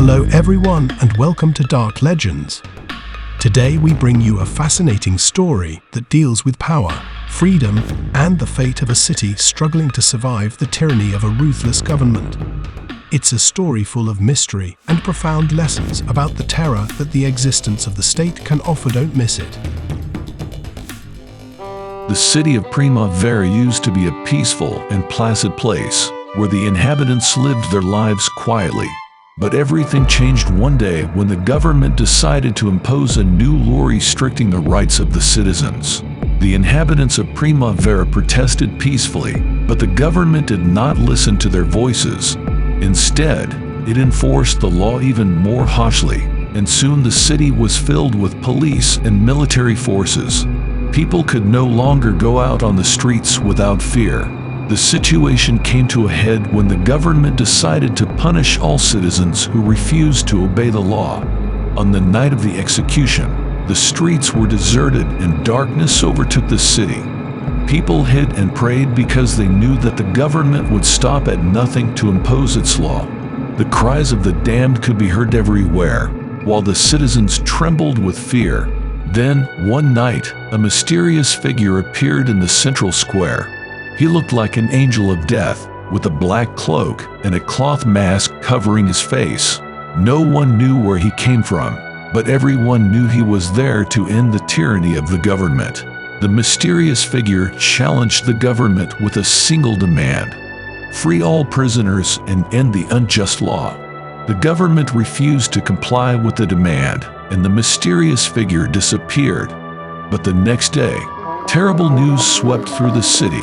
Hello everyone and welcome to Dark Legends. Today we bring you a fascinating story that deals with power, freedom, and the fate of a city struggling to survive the tyranny of a ruthless government. It's a story full of mystery and profound lessons about the terror that the existence of the state can offer. Don't miss it. The city of Primavera used to be a peaceful and placid place where the inhabitants lived their lives quietly. But everything changed one day when the government decided to impose a new law restricting the rights of the citizens. The inhabitants of Primavera protested peacefully, but the government did not listen to their voices. Instead, it enforced the law even more harshly, and soon the city was filled with police and military forces. People could no longer go out on the streets without fear. The situation came to a head when the government decided to punish all citizens who refused to obey the law. On the night of the execution, the streets were deserted and darkness overtook the city. People hid and prayed because they knew that the government would stop at nothing to impose its law. The cries of the damned could be heard everywhere, while the citizens trembled with fear. Then, one night, a mysterious figure appeared in the central square. He looked like an angel of death, with a black cloak and a cloth mask covering his face. No one knew where he came from, but everyone knew he was there to end the tyranny of the government. The mysterious figure challenged the government with a single demand: free all prisoners and end the unjust law. The government refused to comply with the demand, and the mysterious figure disappeared. But the next day, terrible news swept through the city.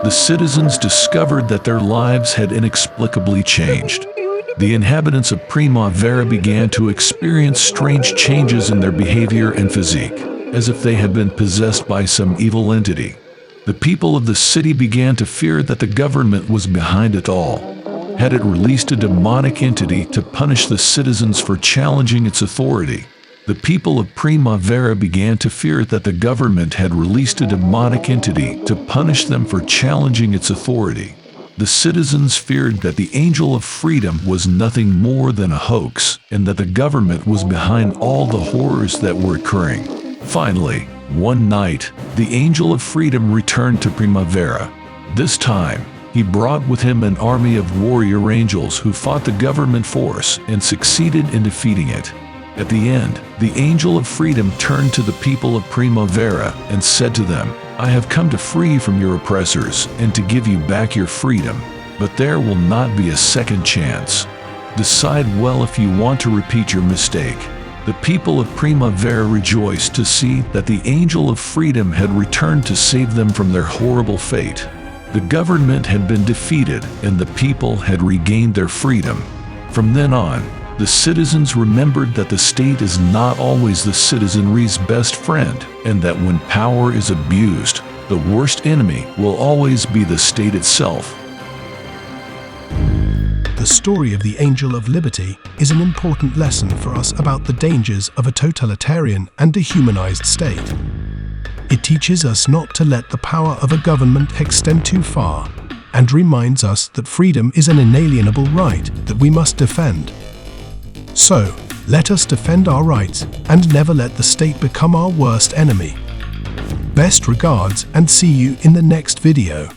The citizens discovered that their lives had inexplicably changed. The inhabitants of Primavera began to experience strange changes in their behavior and physique, as if they had been possessed by some evil entity. The people of the city began to fear that the government was behind it all. Had it released a demonic entity to punish the citizens for challenging its authority? The people of Primavera began to fear that the government had released a demonic entity to punish them for challenging its authority. The citizens feared that the Angel of Freedom was nothing more than a hoax, and that the government was behind all the horrors that were occurring. Finally, one night, the Angel of Freedom returned to Primavera. This time, he brought with him an army of warrior angels who fought the government force and succeeded in defeating it. At the end, the Angel of Freedom turned to the people of Primavera and said to them, "I have come to free you from your oppressors and to give you back your freedom, but there will not be a second chance. Decide well if you want to repeat your mistake." The people of Primavera rejoiced to see that the Angel of Freedom had returned to save them from their horrible fate. The government had been defeated and the people had regained their freedom. From then on, the citizens remembered that the state is not always the citizenry's best friend, and that when power is abused, the worst enemy will always be the state itself. The story of the Angel of Liberty is an important lesson for us about the dangers of a totalitarian and dehumanized state. It teaches us not to let the power of a government extend too far, and reminds us that freedom is an inalienable right that we must defend. So, let us defend our rights and never let the state become our worst enemy. Best regards and see you in the next video.